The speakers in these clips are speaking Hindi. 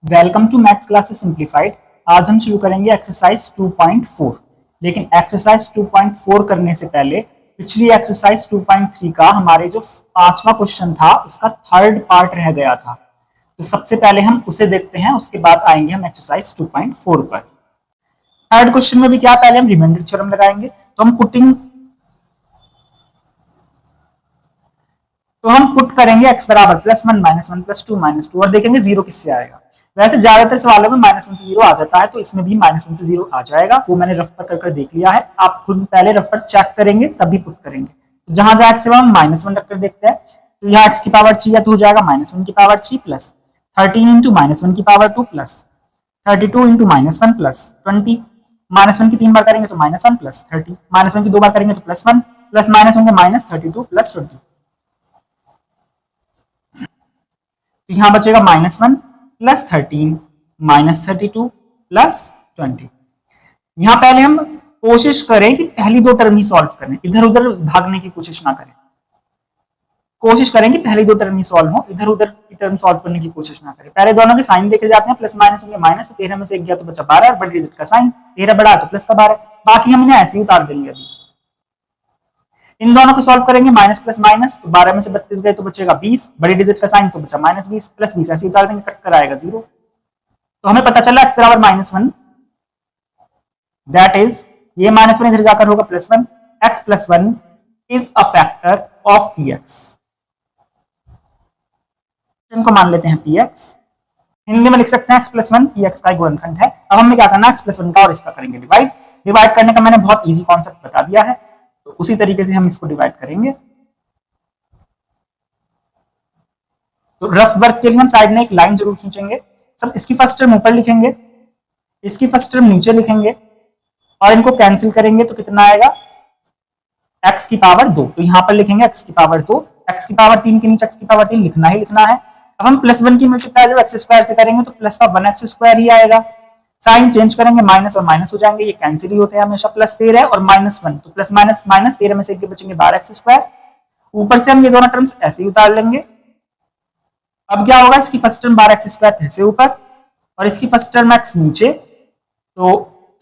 Welcome to maths classes simplified. आज हम शुरू करेंगे एक्सरसाइज 2.4। लेकिन एक्सरसाइज 2.4 करने से पहले पिछली एक्सरसाइज 2.3 का हमारे जो पांचवा क्वेश्चन था उसका थर्ड पार्ट रह गया था, तो सबसे पहले हम उसे देखते हैं, उसके बाद आएंगे हम एक्सरसाइज 2.4 पर। थर्ड क्वेश्चन में भी क्या, पहले हम रिमाइंडर थ्योरम लगाएंगे। तो हम पुट करेंगे x बराबर +1 -1 +2 -2 और देखेंगे जीरो किससे आएगा। वैसे ज्यादातर सवालों में -1 से 0 आ जाता है, तो इसमें भी -1 से 0 आ जाएगा। वो मैंने रफ पर कर देख लिया है, आप खुद पहले रफ पर चेक करेंगे तभी पुट करेंगे। तो जहां जहां x हम -1 रखकर देखते हैं, तो यहाँ x की पावर 3 है तो हो जाएगा -1 की पावर 3 प्लस 13 इंटू -1 की पावर 2 प्लस 32 इंटू -1 प्लस 20। -1 की 3 बार करेंगे तो -1 प्लस 30, -1 की 2 बार करेंगे तो +1 प्लस -1 के -32 प्लस 20। तो यहां बचेगा -1 प्लस 13 -32 प्लस 20। यहां पहले हम कोशिश करें कि पहली दो टर्म ही सॉल्व करें, इधर उधर भागने की कोशिश ना करें। कोशिश करें कि पहली दो टर्म ही सॉल्व हो, इधर उधर की टर्म सॉल्व करने की कोशिश ना करें। पहले दोनों के साइन देखे जाते हैं, प्लस माइनस होंगे माइनस, तो 13 में से 1 गया तो बचा 12 और बड़ी डिजिट का साइन 13 बड़ा तो प्लस का 12। बाकी हम इन्हें ऐसे ही उतार देंगे। अभी इन दोनों को सॉल्व करेंगे, माइनस प्लस माइनस, तो 12 में से 32 गए तो बचेगा 20, बड़ी डिजिट का साइन तो बचा -20 प्लस 20 ऐसे उतार देंगे, कट कर आएगा 0। तो हमें पता चला x बराबर -1, दैट इज ये -1 इधर जाकर होगा +1, x + 1 is a factor of px। इनको मान लेते हैं px। हिंदी में लिख सकते हैं x + 1 px का गुणनखंड है। अब हमें क्या करना है, x + 1 का और इसका करेंगे डिवाइड। डिवाइड करने का मैंने बहुत इजी कॉन्सेप्ट बता दिया है, तो उसी तरीके से हम इसको डिवाइड करेंगे। तो रफ वर्क के लिए हम साइड में एक लाइन जरूर खींचेंगे। सब इसकी फर्स्ट टर्म ऊपर लिखेंगे, इसकी फर्स्ट टर्म नीचे लिखेंगे और इनको कैंसिल करेंगे तो कितना आएगा, x की पावर 2। तो यहां पर लिखेंगे x की पावर 2, x की पावर 3 के नीचे x की पावर 3 लिखना ही लिखना है। अब हम +1 की मल्टीप्लाई जब x² से करेंगे तो प्लस का 1x² ही आएगा। साइन चेंज करेंगे, माइनस और माइनस हो जाएंगे, ये कैंसिल ही होते हैं हमेशा। +13 और -1, तो प्लस माइनस माइनस, 13 में से 1 बचेंगे 12x²। ऊपर से हम ये दोनों टर्म्स ऐसे ही उतार लेंगे। अब क्या होगा, इसकी फर्स्ट टर्म 12x² फिर से ऊपर और इसकी फर्स्ट टर्म x नीचे। तो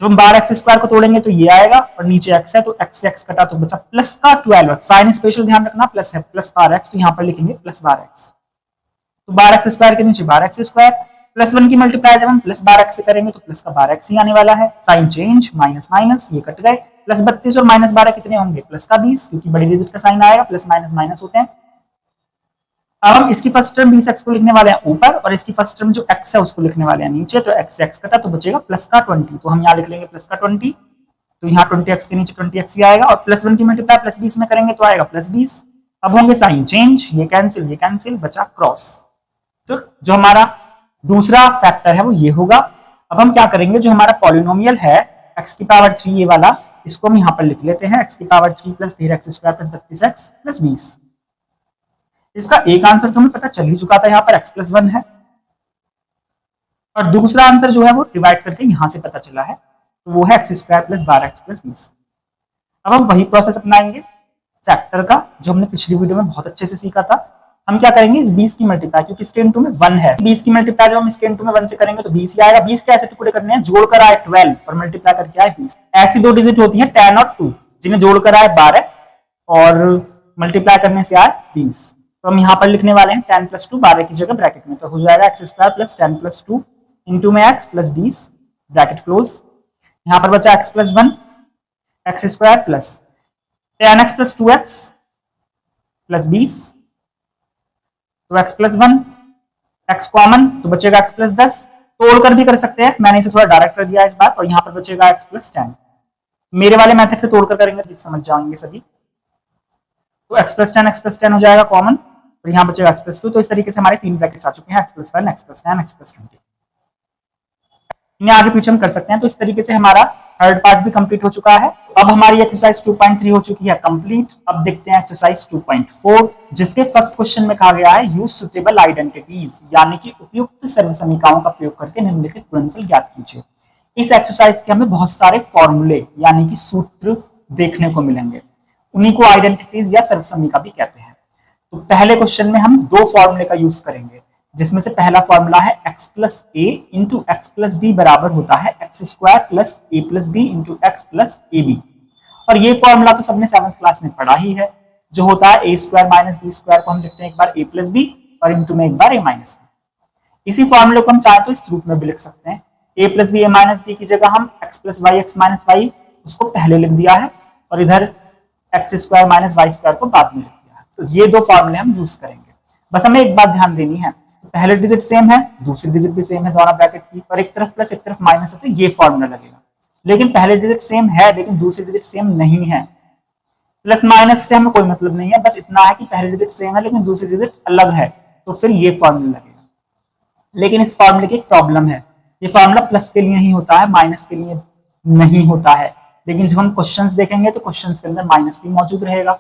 जब हम 12x² को तोड़ेंगे तो ये आएगा और नीचे x है, तो x से x कटा तो बचा प्लस का 12x। साइन स्पेशल ध्यान रखना, प्लस है प्लस 12x, तो यहां पर लिखेंगे प्लस 12x। तो 12x² के नीचे 12x², +1 की मल्टीप्लाई जब हम प्लस 12x से करेंगे तो प्लस का 12x ही आने वाला है। साइन चेंज, माइनस माइनस, ये कट गए। प्लस 32 और -12 कितने होंगे, प्लस का 20, क्योंकि बड़ी डिजिट का साइन आएगा, प्लस माइनस माइनस होते हैं। अब हम इसकी फर्स्ट टर्म 20x को लिखने वाले हैं ऊपर और इसकी फर्स्ट टर्म जो x है उसको लिखने वाले हैं नीचे। तो x से x कटा तो बचेगा प्लस का 20, तो हम यहाँ लिख लेंगे प्लस का 20। तो यहाँ 20x के नीचे 20x ही आएगा और +1 की मल्टीप्लाई प्लस 20 में करेंगे तो आएगा प्लस 20। अब होंगे साइन चेंज, ये कैंसिल, बचा क्रॉस। तो जो हमारा दूसरा फैक्टर है वो ये होगा। अब हम क्या करेंगे, जो हमारा पॉलिनोमियल है x की पावर 3 ये वाला, इसको हम यहाँ पर लिख लेते हैं x की पावर 3 + 13x² + 32x + 20। इसका एक आंसर तो हमें पता चल ही चुका था, यहाँ पर x + 1 है, और दूसरा आंसर जो है वो डिवाइड करके यहां से पता चला है, तो वो है x² + 12x + 20। अब हम वही प्रोसेस अपनाएंगे फैक्टर का जो हमने पिछली वीडियो में बहुत अच्छे से सीखा था। हम क्या करेंगे, इस 20 की मल्टीप्लाई, क्योंकि इसके इनटू में 1 है, 20 की मल्टीप्लाई जब हम इसके इनटू में 1 से करेंगे तो 20 ही आएगा। 20 के ऐसे टुकड़े करने हैं जोड़कर आए 12 और मल्टीप्लाई करके आए 20। ऐसी दो डिजिट होती है 10 और 2, जिन्हें जोड़कर आए 12 और मल्टीप्लाई करने से आए 20। तो हम यहाँ पर लिखने वाले हैं 10 + 2, 12 की जगह ब्रैकेट में, तो हो जाएगा x² + 10 + 2 इंटू में x + 20 ब्रैकेट क्लोज। यहाँ पर बचा x + 1 x² + 10x + 2x + 20, तो x + 1, x कॉमन तो बचेगा x + 10। तोड़कर भी कर सकते हैं, मैंने इसे थोड़ा डायरेक्ट कर दिया इस बार, और यहाँ पर बचेगा x + 10। मेरे वाले मेथड से तोड़कर करेंगे तो समझ जाएंगे सभी। तो x + 10 x + 10 हो जाएगा कॉमन, और यहाँ बचेगा x + 2। तो इस तरीके से हमारे 3 ब्रैकेट्स आ चुके हैं, x + 1 x + 10 x + 20। इन्हें आगे पीछे हम कर सकते हैं। तो इस तरीके से हमारा थर्ड पार्ट भी कंप्लीट हो चुका है। अब हमारी एक्सरसाइज 2.3 हो चुकी है कंप्लीट। अब देखते हैं एक्सरसाइज 2.4, जिसके फर्स्ट क्वेश्चन में कहा गया है यूज सुटेबल आइडेंटिटीज, यानी कि उपयुक्त सर्वसमीकाओं का प्रयोग करके निम्नलिखित गुणनफल ज्ञात कीजिए। इस एक्सरसाइज के हमें बहुत सारे फॉर्मूले यानी कि सूत्र देखने को मिलेंगे, उन्हीं को आइडेंटिटीज या सर्वसमीका भी कहते हैं। तो पहले क्वेश्चन में हम दो फॉर्मूले का यूज करेंगे। जिसमें से पहला फॉर्मूला है x plus A into X plus B बराबर होता है X square plus A plus B into X plus A B. और ये फॉर्मूला तो सबने 7th क्लास में पढ़ा ही है, जो होता है ए स्क्वायर माइनस बी स्क्वायर को हम लिखते हैं एक बार ए प्लस बी और इंटू में एक बार ए माइनस बी। इसी फॉर्मूले को हम चाहे तो इस रूप में भी लिख सकते हैं, A plus B A minus B की जगह हम X plus Y X minus Y उसको पहले लिख दिया है और इधर X square minus Y square को बाद में लिख दिया है। तो ये दो फॉर्मूले हम यूज करेंगे। बस हमें एक बात ध्यान देनी है, पहले डिजिट सेम है, दूसरी डिजिट भी सेम है दोनों ब्रैकेट की, और एक तरफ प्लस एक तरफ माइनस है तो ये फॉर्मूला लगेगा। लेकिन पहले डिजिट सेम है लेकिन दूसरी डिजिट सेम नहीं है, प्लस माइनस से हमें कोई मतलब नहीं है, बस इतना है कि पहले डिजिट सेम है लेकिन दूसरी डिजिट अलग है, तो फिर ये फॉर्मूला लगेगा। लेकिन इस फॉर्मूले की एक प्रॉब्लम है, ये फॉर्मूला प्लस के लिए ही होता है, माइनस के लिए नहीं होता है। लेकिन जब हम क्वेश्चंस देखेंगे तो क्वेश्चंस के अंदर माइनस भी मौजूद रहेगा,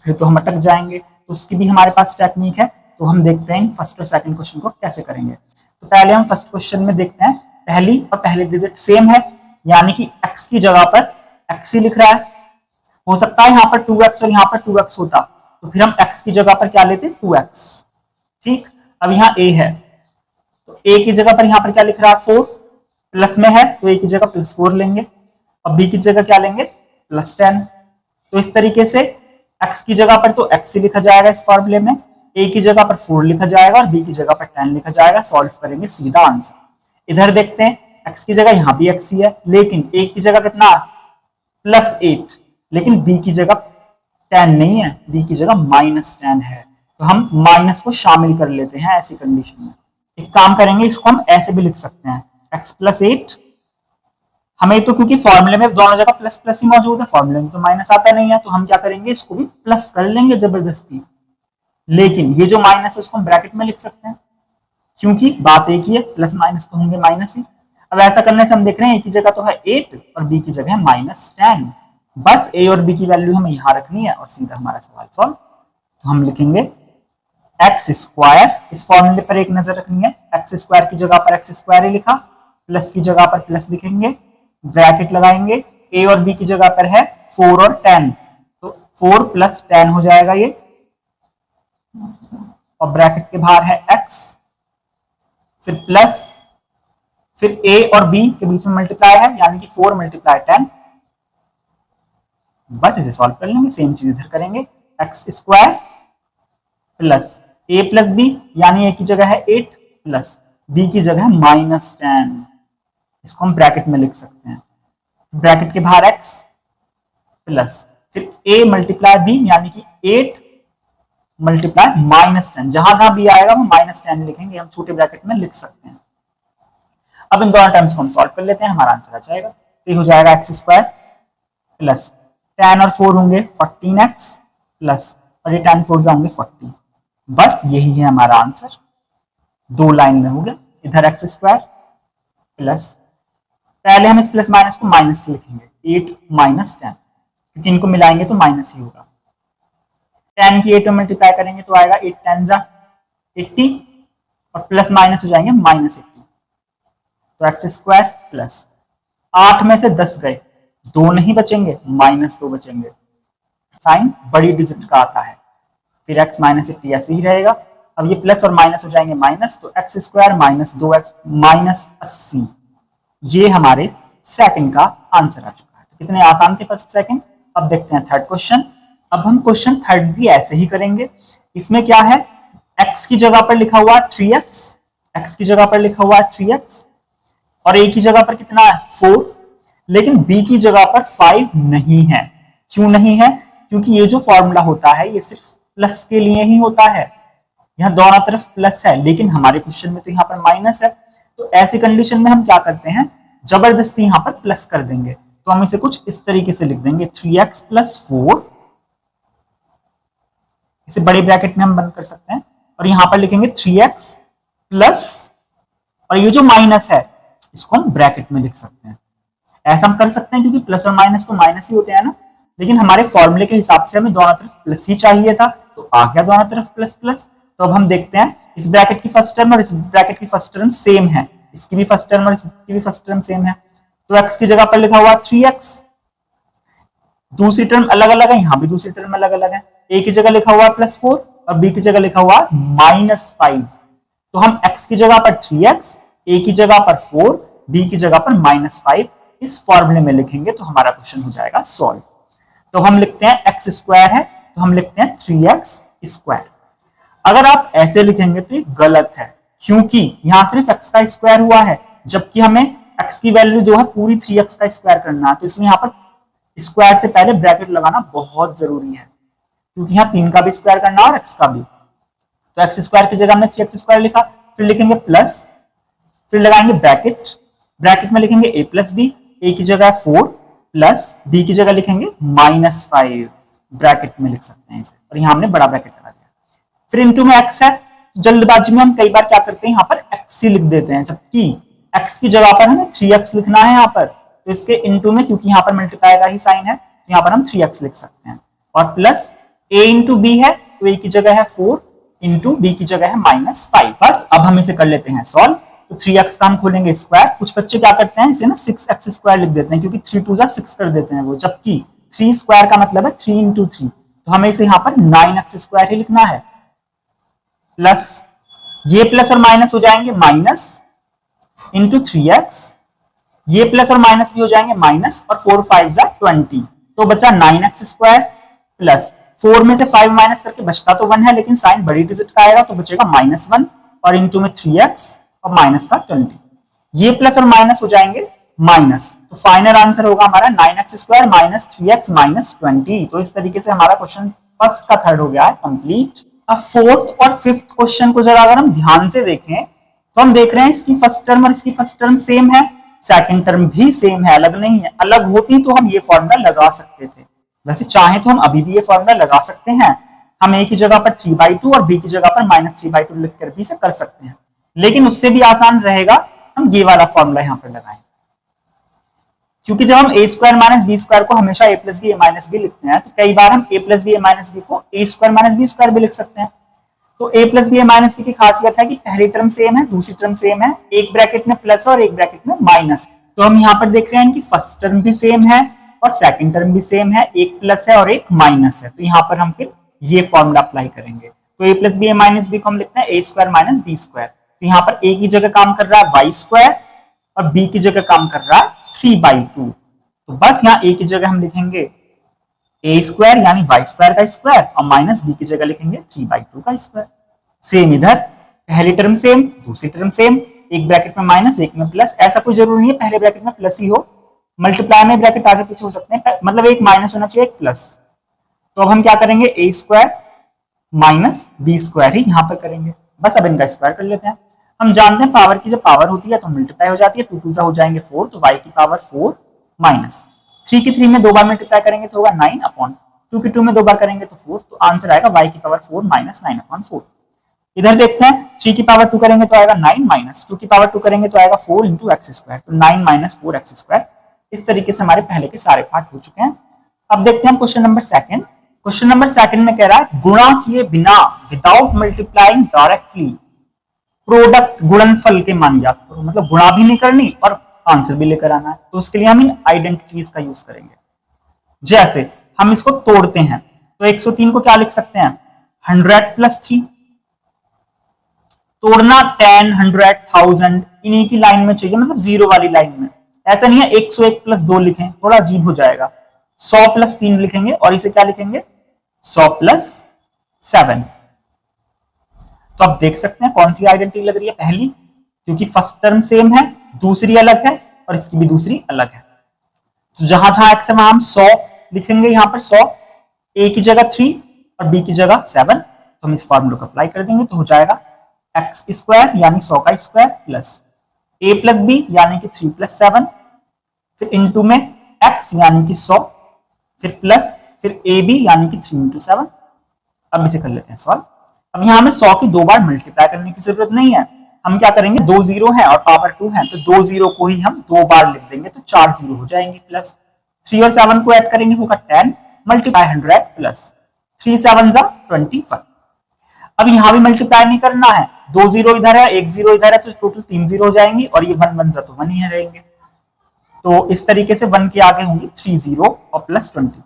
फिर तो हम अटक जाएंगे। तो उसकी भी हमारे पास टेक्निक है, तो हम देखते हैं फर्स्ट और सेकंड क्वेश्चन को कैसे करेंगे। तो पहले हम फर्स्ट क्वेश्चन में देखते हैं, पहली और पहले डिजिट सेम है, यानी कि x की जगह पर x ही लिख रहा है। हो सकता है यहाँ पर 2x और यहाँ पर 2x होता, तो फिर हम x की जगह पर क्या लेते 2x। ठीक, अब यहाँ a है तो a की जगह पर यहाँ पर क्या लिख रहा है 4, प्लस में है तो a की जगह प्लस 4 लेंगे, और b की जगह क्या लेंगे प्लस 10। तो इस तरीके से x की जगह पर तो x ही लिखा जाएगा इस फॉर्मूले में, a की जगह पर 4 लिखा जाएगा और b की जगह पर 10 लिखा जाएगा। सॉल्व करेंगे सीधा आंसर। इधर देखते हैं x की जगह यहाँ भी x ही है, लेकिन a की जगह कितना प्लस 8, लेकिन b की जगह 10 नहीं है, b की जगह माइनस 10 है, तो हम माइनस को शामिल कर लेते हैं ऐसी कंडीशन में। एक काम करेंगे, इसको हम ऐसे भी लिख सकते हैं x प्लस 8। हमें तो क्योंकि फॉर्मूले में दोनों जगह प्लस प्लस ही मौजूद है, फॉर्मूले में तो माइनस आता नहीं है, तो हम क्या करेंगे इसको भी प्लस कर लेंगे जबरदस्ती। लेकिन ये जो माइनस है उसको हम ब्रैकेट में लिख सकते हैं, क्योंकि बात एक ही है, प्लस माइनस तो होंगे माइनस ही। अब ऐसा करने से हम देख रहे हैं a की जगह तो है 8 और b की जगह है माइनस 10। बस a और b की वैल्यू हमें यहाँ रखनी है और सीधा हमारा सवाल सॉल्व। तो हम लिखेंगे एक्स स्क्वायर, इस फॉर्मूले पर एक नजर रखनी है, एक्स स्क्वायर की जगह पर एक्स स्क्वायर ही लिखा, प्लस की जगह पर प्लस लिखेंगे, ब्रैकेट लगाएंगे, a और b की जगह पर है 4 और 10, तो 4 प्लस 10 हो जाएगा ये, और ब्रैकेट के बाहर है x, फिर प्लस, फिर a और b के बीच में मल्टीप्लाई है यानी कि 4 मल्टीप्लाई 10। बस इसे सॉल्व कर लेंगे, सेम चीज इधर करेंगे, X square plus a plus B, यानी a की जगह है 8 प्लस b की जगह है माइनस 10, इसको हम ब्रैकेट में लिख सकते हैं, ब्रैकेट के बाहर x प्लस फिर a मल्टीप्लाई b यानी कि 8 मल्टीप्लाई माइनस 10, जहां जहां b आएगा वो माइनस 10 लिखेंगे, हम छोटे ब्रैकेट में लिख सकते हैं। अब इन दोनों टर्म्स को हम सॉल्व कर लेते हैं, हमारा आंसर आ जाएगा, तो ये हो जाएगा एक्स स्क्वायर प्लस 10 और 4 होंगे 14x प्लस, और ये 10 4 होंगे 40। बस यही है हमारा आंसर, 2 लाइन में हो गया। इधर एक्स स्क्वायर प्लस, पहले हम इस प्लस माइनस को माइनस से लिखेंगे 8 माइनस 10, क्योंकि इनको मिलाएंगे तो माइनस ही होगा। 10 की 8 में मल्टीप्लाई करेंगे तो आएगा 8 10 80 और प्लस माइनस हो जाएंगे माइनस 80, तो एक्स स्क्वायर प्लस 8 में से 10 गए, 2 नहीं बचेंगे, माइनस 2 बचेंगे, साइन बड़ी डिजिट का आता है, फिर x माइनस 80 ऐसे ही रहेगा। अब ये प्लस और माइनस हो जाएंगे माइनस, तो x square minus 2x minus 80, ये हमारे सेकंड का आंसर आ चुका है। तो कितने आसान थे फर्स्ट सेकंड। अब देखते हैं थर्ड क्वेश्चन। अब हम क्वेश्चन थर्ड भी ऐसे ही करेंगे। इसमें क्या है, x की जगह पर लिखा हुआ है 3x, x की जगह पर लिखा हुआ है 3x और a की जगह पर कितना है 4, लेकिन b की जगह पर 5 नहीं है। क्यों नहीं है, क्योंकि ये जो फॉर्मूला होता है ये सिर्फ प्लस के लिए ही होता है, यहाँ दोनों तरफ प्लस है, लेकिन हमारे क्वेश्चन में तो यहाँ पर माइनस है। तो ऐसी कंडीशन में हम क्या करते हैं, जबरदस्ती यहाँ पर प्लस कर देंगे। तो हम इसे कुछ इस तरीके से लिख देंगे 3x प्लस 4, इसे बड़े ब्रैकेट में हम बंद कर सकते हैं, और यहां पर लिखेंगे 3x प्लस, और ये जो माइनस है इसको हम ब्रैकेट में लिख सकते हैं। ऐसा हम कर सकते हैं क्योंकि प्लस और माइनस तो माइनस ही होते हैं ना, लेकिन हमारे फॉर्मूले के हिसाब से हमें दोनों तरफ प्लस ही चाहिए था, तो आ गया दोनों तरफ प्लस प्लस। तो अब हम देखते हैं इस ब्रैकेट की फर्स्ट टर्म और इस ब्रैकेट की फर्स्ट टर्म सेम है, इसकी भी फर्स्ट टर्म और इसकी भी फर्स्ट टर्म सेम है, तो x की जगह पर लिखा हुआ 3x, दूसरी टर्म अलग अलग है, यहां भी दूसरी टर्म अलग अलग है, a की जगह लिखा हुआ प्लस 4 और b की जगह लिखा हुआ माइनस 5। तो हम x की जगह पर 3x, a की जगह पर 4, b की जगह पर -5 इस फॉर्मूले में लिखेंगे तो हमारा क्वेश्चन हो जाएगा सॉल्व। तो हम लिखते हैं x स्क्वायर है तो हम लिखते हैं 3x स्क्वायर। अगर आप ऐसे लिखेंगे तो ये गलत है, क्योंकि यहां सिर्फ x का स्क्वायर हुआ है, जबकि हमें x की वैल्यू जो है पूरी 3x का स्क्वायर करना है। तो इसलिए यहाँ पर स्क्वायर से पहले ब्रैकेट लगाना बहुत जरूरी है, क्योंकि यहाँ 3 का भी स्क्वायर करना और x का भी। तो x स्क्वायर की जगह हमने 3x स्क्वायर लिखा, फिर लिखेंगे प्लस, फिर लगाएंगे ब्रैकेट, ब्रैकेट में लिखेंगे a प्लस बी, a की जगह 4 प्लस b की जगह लिखेंगे -5, ब्रैकेट में लिख सकते हैं इसे, और यहाँ हमने बड़ा ब्रैकेट लगा दिया। फिर इनटू में x है, जल्दबाजी में हम कई बार क्या करते हैं यहाँ पर x ही लिख देते हैं, जबकि x की जगह पर हमें 3x लिखना है यहाँ पर। तो इसके इनटू में, क्योंकि यहाँ पर मल्टीप्लाई का ही साइन है, तो यहाँ पर हम 3x लिख सकते हैं। और प्लस a इंटू बी है, तो a की जगह है 4 इंटू बी की जगह है -5। बस अब हम इसे कर लेते हैं सॉल्व। तो 3x का हम खोलेंगे स्क्वायर। कुछ बच्चे क्या करते हैं, इसे ना 6x स्क्वायर लिख देते हैं, क्योंकि 3 2 6 कर देते हैं वो, जबकि 3 स्क्वायर का मतलब है 3 इंटू 3, तो हमें इसे यहाँ पर 9x स्क्वायर ही लिखना है। प्लस ये प्लस और माइनस हो जाएंगे माइनस इंटू 3x, ये प्लस और माइनस भी हो जाएंगे माइनस, और 4 5 20, तो बचा 9x स्क्वायर प्लस 4 में से 5 माइनस करके बचता तो 1 है, लेकिन साइन बड़ी डिजिट का आएगा तो बचेगा -1, और इंटू में 3x और माइनस का 20, ये प्लस और माइनस हो जाएंगे माइनस। तो फाइनल आंसर होगा हमारा 9x square minus 3x minus 20। तो इस तरीके से हमारा क्वेश्चन फर्स्ट का थर्ड हो गया है कंप्लीट। अब फोर्थ और फिफ्थ क्वेश्चन को जरा अगर हम ध्यान से देखें तो हम देख रहे हैं इसकी फर्स्ट टर्म और इसकी फर्स्ट टर्म सेम है, सेकंड टर्म भी सेम है, अलग नहीं है। अलग होती तो हम ये फॉर्मूला लगा सकते थे, वैसे चाहे तो हम अभी भी ये फॉर्मूला लगा सकते हैं। हम a की जगह पर 3/2 और b की जगह पर -3/2 लिखकर भी इसे कर सकते हैं, लेकिन उससे भी आसान रहेगा हम ये वाला फॉर्मूला यहाँ पर लगाएं, क्योंकि जब हम a square minus B square को हमेशा a plus B A minus B लिखते हैं, तो कई बार हम a plus B A minus B को a square minus B square भी लिख सकते हैं। तो a plus B A minus B की खासियत है कि पहली टर्म सेम है, दूसरी टर्म सेम है, एक ब्रैकेट में प्लस और एक ब्रैकेट में माइनस। तो हम यहाँ पर देख रहे हैं कि फर्स्ट टर्म भी सेम है और सेकंड टर्म भी सेम है, एक प्लस है और एक माइनस है। तो यहाँ पर हम फिर ये फॉर्मूला अप्लाई करेंगे। तो a plus B A minus B को हम लिखते हैं a square minus B square. तो यहाँ पर a की जगह काम कर रहा है वाई स्क्वायर और b की जगह काम कर रहा है 3/2। तो बस यहाँ a की जगह हम लिखेंगे a स्क्वायर यानी वाई स्क्वायर का स्क्वायर और माइनस b की जगह लिखेंगे 3/2 का स्क्वायर। सेम इधर, पहली टर्म सेम, दूसरी टर्म सेम, एक ब्रैकेट में माइनस एक में प्लस। ऐसा कोई जरूरी नहीं है पहले ब्रैकेट में प्लस ही हो, मल्टीप्लाई में ब्रैकेट आगे पीछे हो सकते हैं, मतलब एक माइनस होना चाहिए एक प्लस। तो अब हम क्या करेंगे, a square minus B square ही यहाँ पर करेंगे। बस अब इनका स्क्वायर कर लेते हैं। हम जानते हैं पावर की जब पावर होती है तो मल्टीप्लाई हो जाती है, 2 2 हो जाएंगे 4, तो y की पावर 4 माइनस 3 की 3 में 2 बार मल्टीप्लाई करेंगे तो होगा 9/2 की 2 में 2 बार करेंगे तो 4, तो आंसर आएगा y की पावर 4 माइनस 9/4। इधर देखते हैं 3 की पावर 2 करेंगे तो आएगा 9 माइनस 2 की पावर 2 करेंगे तो आएगा 4 इंटू एक्स स्क्वायर, तो 9 माइनस 4x स्क्वायर। इस तरीके से हमारे पहले के सारे पार्ट हो चुके हैं। अब देखते हैं question number second. Question number second में कह रहा है गुणा किए बिना विदाउट मल्टीप्लाइंग डायरेक्टली प्रोडक्ट गुणनफल के मान ज्ञात करो, मतलब गुणा भी नहीं करनी और आंसर भी लेकर आना है। तो उसके लिए हम इन आइडेंटिटीज का यूज करेंगे। जैसे हम इसको तोड़ते हैं तो 103 को क्या लिख सकते हैं, 100 प्लस 3। तोड़ना 10, 100, 1000 इन्हीं की लाइन में चाहिए, मतलब जीरो वाली लाइन में। ऐसा नहीं है 101 प्लस 2 लिखें, थोड़ा अजीब हो जाएगा। 100 प्लस 3 लिखेंगे और इसे क्या लिखेंगे 100 प्लस 7। तो आप देख सकते हैं कौन सी आइडेंटिटी लग रही है, पहली, क्योंकि फर्स्ट टर्म सेम है, दूसरी अलग है और इसकी भी दूसरी अलग है। तो जहां जहां एक्स है वहां हम 100 लिखेंगे, यहां पर 100, a की जगह 3 और b की जगह 7। तो हम इस फॉर्मूले को अप्लाई कर देंगे तो हो जाएगा एक्स स्क्वायर यानी 100 का square plus a plus B यानी कि 3 प्लस 7, फिर इंटू में x यानी कि 100, फिर प्लस, फिर ab यानी कि 3 इंटू 7। अब इसे कर लेते हैं सॉल्व। अब यहाँ हमें 100 की 2 बार मल्टीप्लाई करने की जरूरत नहीं है, हम क्या करेंगे 2 0 है और पावर 2 है तो 2 0 को ही हम 2 बार लिख देंगे तो 4 0 हो जाएंगे, प्लस 3 और 7 को ऐड करेंगे होगा 10 मल्टीप्लाई 100 प्लस 3 7 21। अब यहाँ भी मल्टीप्लाई नहीं करना है, 2 0 इधर है 1 0 इधर है तो टोटल 3 0 हो जाएंगी और ये 1 1 तो 1 ही रहेंगे। तो इस तरीके से 1 के आगे होंगी 3 0 और प्लस 21।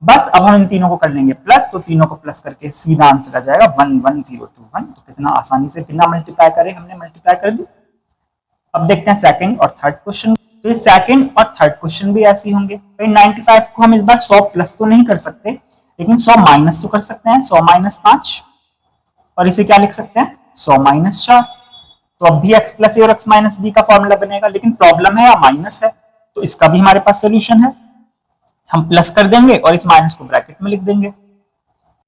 बस अब हम इन तीनों को कर लेंगे प्लस, तो तीनों को प्लस करके सीधा आंसर आ जाएगा 11021। तो कितना आसानी से बिना मल्टीप्लाई करे हमने मल्टीप्लाई कर दी। अब देखते हैं सेकंड और थर्ड क्वेश्चन। तो ये सेकंड और थर्ड क्वेश्चन भी ऐसे ही होंगे। तो 95 को हम इस बार 100 प्लस तो नहीं कर सकते, लेकिन 100 माइनस तो कर सकते हैं, 100 माइनस 5, और इसे क्या लिख सकते हैं 100 माइनस 4। तो अब भी x प्लस ए और x माइनस बी का फॉर्मूला बनेगा, लेकिन प्रॉब्लम है या माइनस है, तो इसका भी हमारे पास सोल्यूशन है। हम प्लस कर देंगे और इस माइनस को ब्रैकेट में लिख देंगे,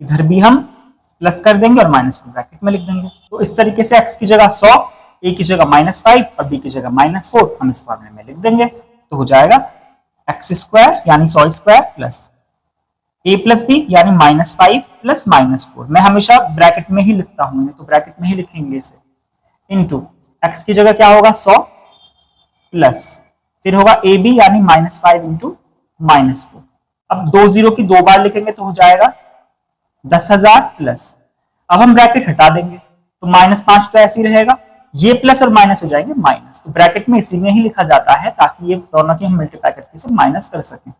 इधर भी हम प्लस कर देंगे और माइनस को ब्रैकेट में लिख देंगे। तो इस तरीके से x की जगह 100, a की जगह -5 और b की जगह -4 हम इस फॉर्मूले में लिख देंगे। तो हो जाएगा x स्क्वायर यानी 100 square plus a plus B यानी -5 प्लस -4। मैं हमेशा ब्रैकेट में ही लिखता हूं, तो ब्रैकेट में ही लिखेंगे इसे, इनटू x की जगह क्या होगा 100 प्लस फिर होगा ab यानी -5 इंटू -4। अब 2 जीरो की 2 बार लिखेंगे तो हो जाएगा 10,000 प्लस, अब हम ब्रैकेट हटा देंगे तो -5 तो ऐसे ही रहेगा, ये प्लस और माइनस हो जाएंगे माइनस। तो ब्रैकेट में इसी में ही लिखा जाता है ताकि ये दोनों की हम मल्टीप्लाई करके इसे माइनस कर सकें।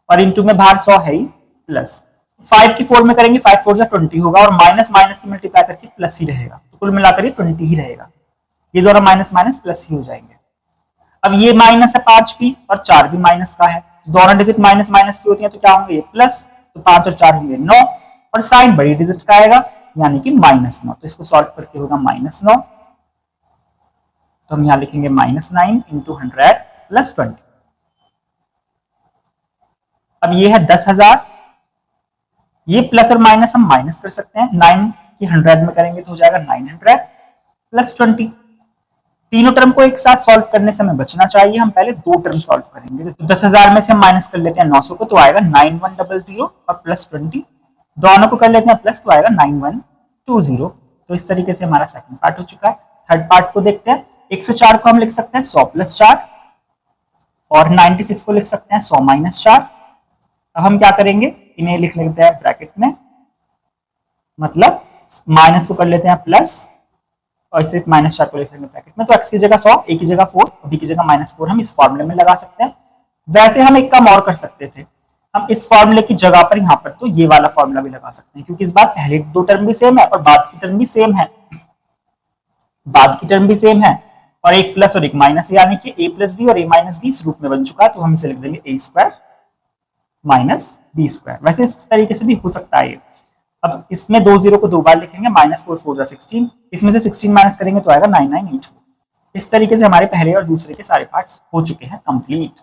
और इंटू में बाहर 100 है ही प्लस, 5 की 4 में करेंगे 5 4 20 होगा, और माइनस माइनस की मल्टीप्लाई करके प्लस ही रहेगा, तो कुल मिलाकर ये 20 ही रहेगा। ये दोनों माइनस माइनस प्लस ही हो जाएंगे। अब ये माइनस है 5 भी और 4 भी माइनस का है, दोनों डिजिट माइनस माइनस की होती है, तो क्या होंगे ये प्लस, तो 5 और 4 होंगे 9, और साइन बड़ी डिजिट का आएगा यानी कि -9। तो इसको सॉल्व करके होगा -9, तो हम यहां लिखेंगे -9 इंटू 100 प्लस 20। अब ये है 10,000, ये प्लस और माइनस हम माइनस कर सकते हैं, 9 की 100 में करेंगे तो हो जाएगा 900 प्लस 20। तीनों टर्म को एक साथ सॉल्व करने से हमें बचना चाहिए, हम पहले दो टर्म सॉल्व करेंगे। तो 10,000 में से हम माइनस कर लेते हैं 900 को, तो आएगा 9100 और प्लस 20, दोनों को कर लेते हैं प्लस, तो आएगा 9120। तो इस तरीके से हमारा सेकंड पार्ट हो चुका है। थर्ड पार्ट को देखते हैं। 104 को हम लिख सकते हैं 100 प्लस 4, और 96 को लिख सकते हैं 100 माइनस 4। अब हम क्या करेंगे, इन्हें लिख लेते हैं ब्रैकेट में, मतलब माइनस को कर लेते हैं प्लस, और इसे -4 को लिख लेंगे ब्रैकेट में। तो x की जगह 100, a की जगह 4, b की जगह -4 हम इस फॉर्मूले में लगा सकते हैं। वैसे हम एक काम और कर सकते थे, हम इस फॉर्मूले की जगह पर यहाँ पर तो ये वाला फॉर्मूला भी लगा सकते हैं, क्योंकि इस बार पहले दो टर्म भी सेम है और बाद की टर्म भी सेम है, और एक प्लस और एक माइनस, यानी कि a प्लस बी और a माइनस बी इस रूप में बन चुका है। तो हम इसे लिख देंगे a square minus B square. वैसे इस तरीके से भी हो सकता है। अब इसमें 2 जीरो को 2 बार लिखेंगे, -4 4 16, इसमें से 16 माइनस करेंगे तो आएगा 9984। इस तरीके से हमारे पहले और दूसरे के सारे पार्ट्स हो चुके हैं कंप्लीट।